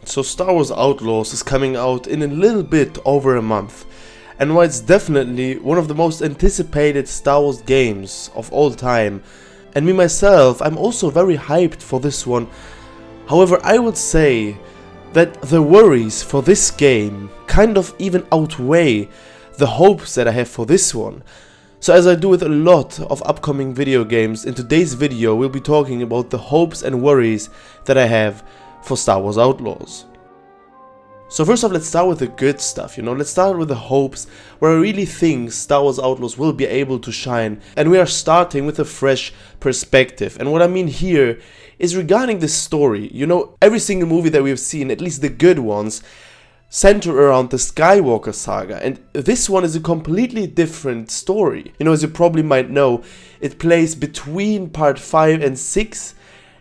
So Star Wars Outlaws is coming out in a little bit over a month, and while it's definitely one of the most anticipated Star Wars games of all time, and me myself, I'm also very hyped for this one. However, I would say that the worries for this game kind of even outweigh the hopes that I have for this one. So as I do with a lot of upcoming video games, in today's video we'll be talking about the hopes and worries that I have for Star Wars Outlaws. So first off, let's start with the good stuff, let's start with the hopes, where I really think Star Wars Outlaws will be able to shine, and we are starting with a fresh perspective. And what I mean here is regarding the story. Every single movie that we've seen, at least the good ones, center around the Skywalker saga, and this one is a completely different story. As you probably might know, it plays between part 5 and 6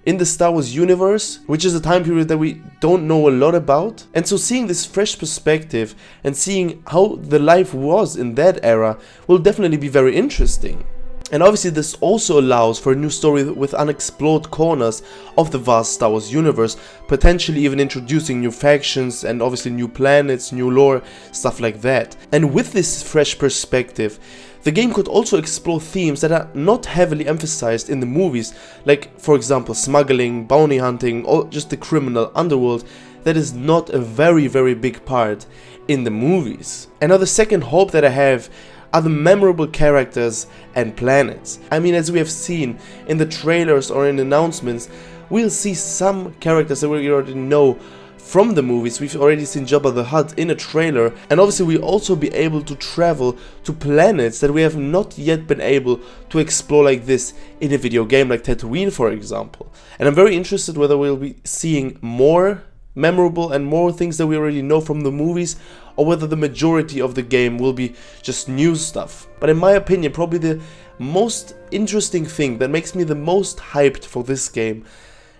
in the Star Wars universe, which is a time period that we don't know a lot about. And so seeing this fresh perspective and seeing how the life was in that era will definitely be very interesting. And obviously this also allows for a new story with unexplored corners of the vast Star Wars universe, potentially even introducing new factions and obviously new planets, new lore, stuff like that. And with this fresh perspective, the game could also explore themes that are not heavily emphasized in the movies, like for example smuggling, bounty hunting, or just the criminal underworld that is not a very big part in the movies. And now the second hope that I have are the memorable characters and planets. As we have seen in the trailers or in announcements, we'll see some characters that we already know from the movies. We've already seen Jabba the Hutt in a trailer, and obviously we'll also be able to travel to planets that we have not yet been able to explore like this in a video game, like Tatooine for example. And I'm very interested whether we'll be seeing more memorable and more things that we already know from the movies, or whether the majority of the game will be just new stuff. But in my opinion, probably the most interesting thing that makes me the most hyped for this game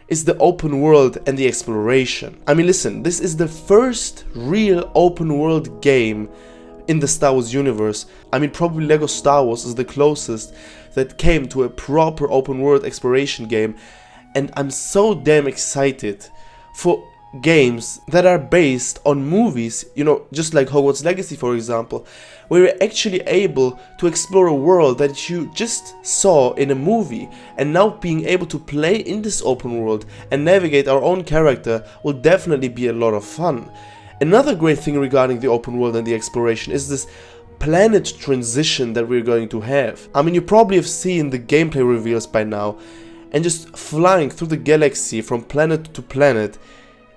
is the open world and the exploration. Listen, this is the first real open world game in the Star Wars universe. Probably Lego Star Wars is the closest that came to a proper open world exploration game, and I'm so damn excited for games that are based on movies, just like Hogwarts Legacy for example, where you're actually able to explore a world that you just saw in a movie, and now being able to play in this open world and navigate our own character will definitely be a lot of fun. Another great thing regarding the open world and the exploration is this planet transition that we're going to have. you probably have seen the gameplay reveals by now, and just flying through the galaxy from planet to planet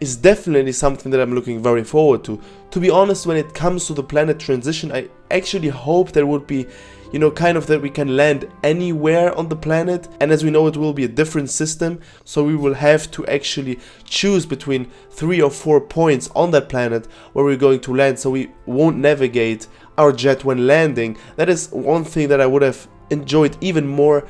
is definitely something that I'm looking very forward to. To be honest, when it comes to the planet transition, I actually hope there would be, that we can land anywhere on the planet, and as we know it will be a different system, so we will have to actually choose between 3 or 4 points on that planet where we're going to land, so we won't navigate our jet when landing. That is one thing that I would have enjoyed even more.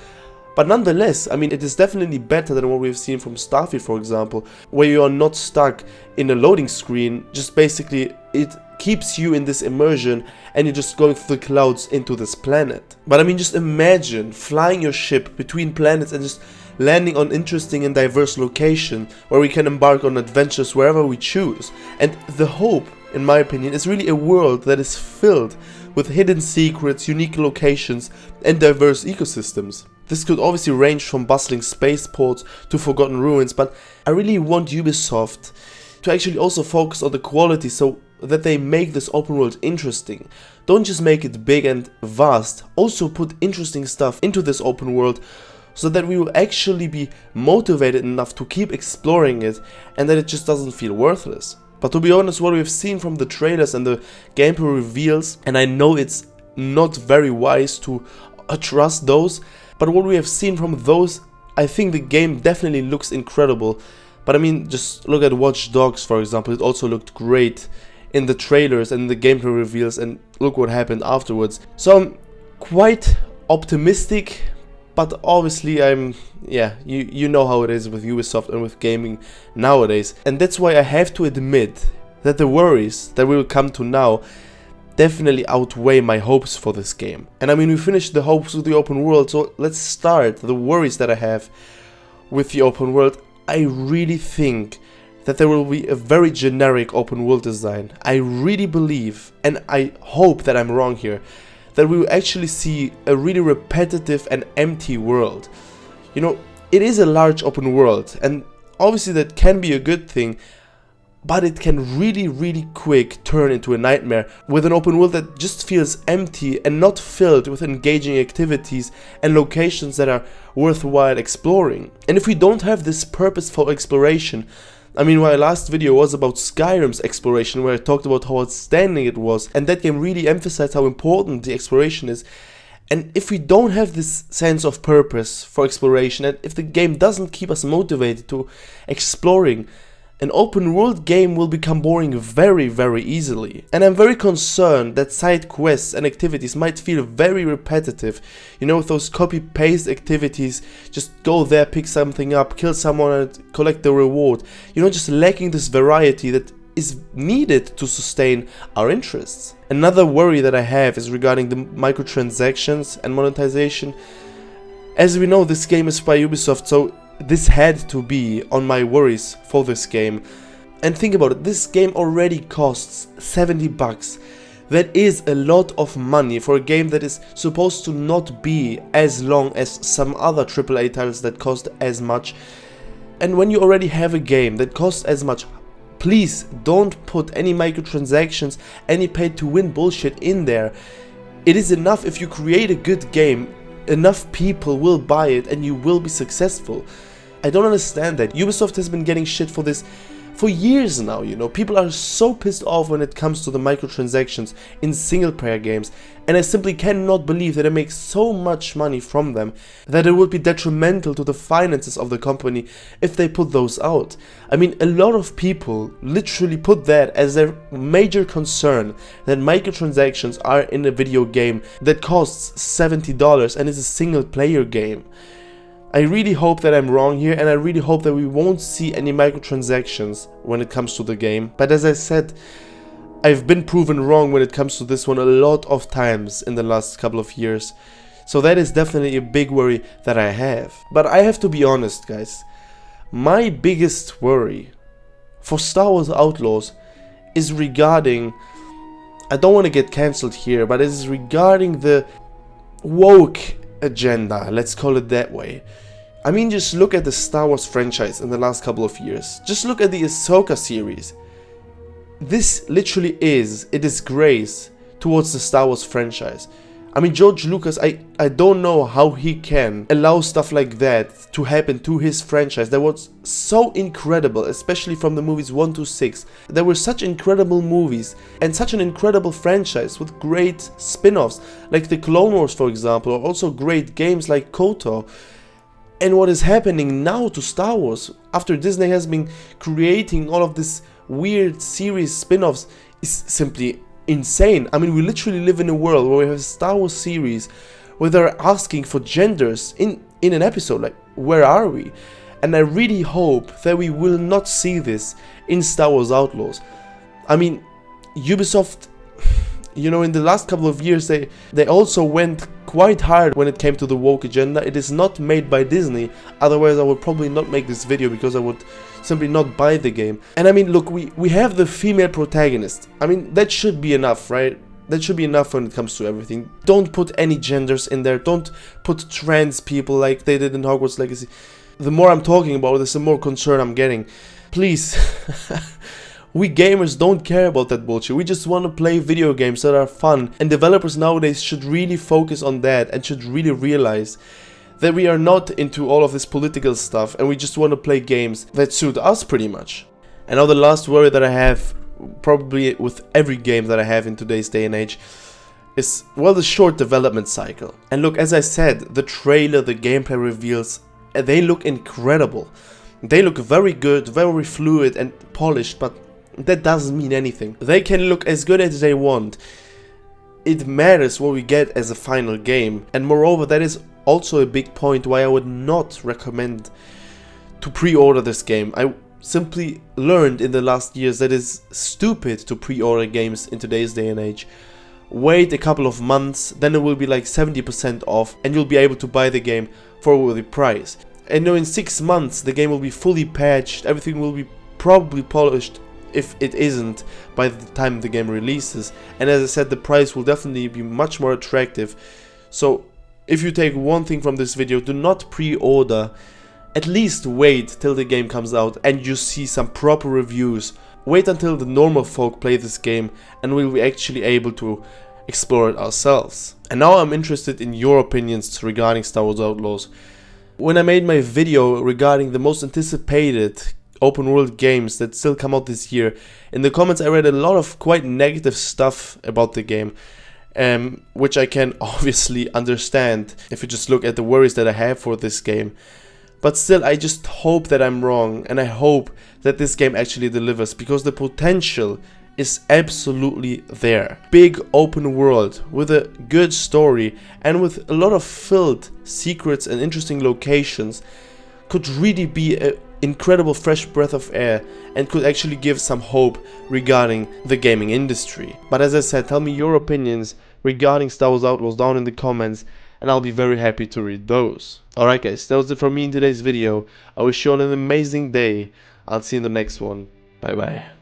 But nonetheless, it is definitely better than what we've seen from Starfield for example, where you are not stuck in a loading screen, just basically it keeps you in this immersion and you're just going through the clouds into this planet. But just imagine flying your ship between planets and just landing on interesting and diverse locations where we can embark on adventures wherever we choose. And the hope, in my opinion, is really a world that is filled with hidden secrets, unique locations, and diverse ecosystems. This could obviously range from bustling spaceports to forgotten ruins, but I really want Ubisoft to actually also focus on the quality so that they make this open world interesting. Don't just make it big and vast, also put interesting stuff into this open world so that we will actually be motivated enough to keep exploring it and that it just doesn't feel worthless. But to be honest, what we've seen from the trailers and the gameplay reveals, and I know it's not very wise to trust those, but what we have seen from those, I think the game definitely looks incredible. But just look at Watch Dogs for example, it also looked great in the trailers and the gameplay reveals, and look what happened afterwards. So I'm quite optimistic, but obviously you know how it is with Ubisoft and with gaming nowadays. And that's why I have to admit that the worries that we will come to now definitely outweigh my hopes for this game. And we finished the hopes with the open world, so let's start the worries that I have with the open world. I really think that there will be a very generic open world design. I really believe, and I hope that I'm wrong here, that we will actually see a really repetitive and empty world. You know, it is a large open world, and obviously that can be a good thing, but it can really quick turn into a nightmare with an open world that just feels empty and not filled with engaging activities and locations that are worthwhile exploring. And if we don't have this purposeful exploration, I mean, my last video was about Skyrim's exploration, where I talked about how outstanding it was, and that game really emphasized how important the exploration is. And if we don't have this sense of purpose for exploration, and if the game doesn't keep us motivated to exploring, an open world game will become boring very easily. And I'm very concerned that side quests and activities might feel very repetitive. You know, with those copy-paste activities, just go there, pick something up, kill someone and collect the reward. You know, just lacking this variety that is needed to sustain our interests. Another worry that I have is regarding the microtransactions and monetization. As we know, this game is by Ubisoft, so this had to be on my worries for this game. And think about it, this game already costs $70. That is a lot of money for a game that is supposed to not be as long as some other AAA titles that cost as much. And when you already have a game that costs as much, please don't put any microtransactions, any pay-to-win bullshit in there. It is enough if you create a good game, enough people will buy it and you will be successful. I don't understand that. Ubisoft has been getting shit for this for years now, you know. People are so pissed off when it comes to the microtransactions in single player games, and I simply cannot believe that they make so much money from them that it would be detrimental to the finances of the company if they put those out. I mean, a lot of people literally put that as their major concern, that microtransactions are in a video game that costs $70 and is a single player game. I really hope that I'm wrong here, and I really hope that we won't see any microtransactions when it comes to the game. But as I said, I've been proven wrong when it comes to this one a lot of times in the last couple of years. So that is definitely a big worry that I have. But I have to be honest, guys. My biggest worry for Star Wars Outlaws is regarding, I don't want to get cancelled here, but it is regarding the woke agenda, let's call it that way. I mean, just look at the Star Wars franchise in the last couple of years. Just look at the Ahsoka series. This literally is a disgrace towards the Star Wars franchise. I mean, George Lucas, I don't know how he can allow stuff like that to happen to his franchise that was so incredible, especially from the movies 1 to 6. There were such incredible movies and such an incredible franchise with great spin-offs like the Clone Wars, for example, or also great games like KOTOR. And what is happening now to Star Wars after Disney has been creating all of this weird series spin-offs is simply insane. I mean, we literally live in a world where we have a Star Wars series where they're asking for genders in an episode. Like, where are we? And I really hope that we will not see this in Star Wars Outlaws. I mean, Ubisoft, you know, in the last couple of years they also went quite hard when it came to the woke agenda. It is not made by Disney, otherwise I would probably not make this video because I would simply not buy the game. And I mean, look, we have the female protagonist. I mean, that should be enough, right? That should be enough when it comes to everything. Don't put any genders in there. Don't put trans people like they did in Hogwarts Legacy. The more I'm talking about this, the more concern I'm getting. Please. We gamers don't care about that bullshit. We just want to play video games that are fun. And developers nowadays should really focus on that and should really realize that we are not into all of this political stuff and we just want to play games that suit us pretty much. And now the last worry that I have, probably with every game that I have in today's day and age, is, well, the short development cycle. And look, as I said, the trailer, the gameplay reveals, they look incredible. They look very good, very fluid and polished, but that doesn't mean anything. They can look as good as they want. It matters what we get as a final game. And moreover, that is also a big point why I would not recommend to pre-order this game. I simply learned in the last years that it's stupid to pre-order games in today's day and age. Wait a couple of months, then it will be like 70% off and you'll be able to buy the game for a worthy price. And you know, in 6 months the game will be fully patched, everything will be probably polished if it isn't by the time the game releases, and as I said, the price will definitely be much more attractive. So if you take one thing from this video, do not pre-order. At least wait till the game comes out and you see some proper reviews. Wait until the normal folk play this game and we'll be actually able to explore it ourselves. And now I'm interested in your opinions regarding Star Wars Outlaws. When I made my video regarding the most anticipated open world games that still come out this year, in the comments I read a lot of quite negative stuff about the game, which I can obviously understand if you just look at the worries that I have for this game. But still, I just hope that I'm wrong, and I hope that this game actually delivers, because the potential is absolutely there. Big open world with a good story and with a lot of filled secrets and interesting locations could really be an incredible fresh breath of air and could actually give some hope regarding the gaming industry. But as I said, tell me your opinions regarding Star Wars Outlaws down in the comments, and I'll be very happy to read those. Alright guys, that was it from me in today's video. I wish you all an amazing day. I'll see you in the next one. Bye bye.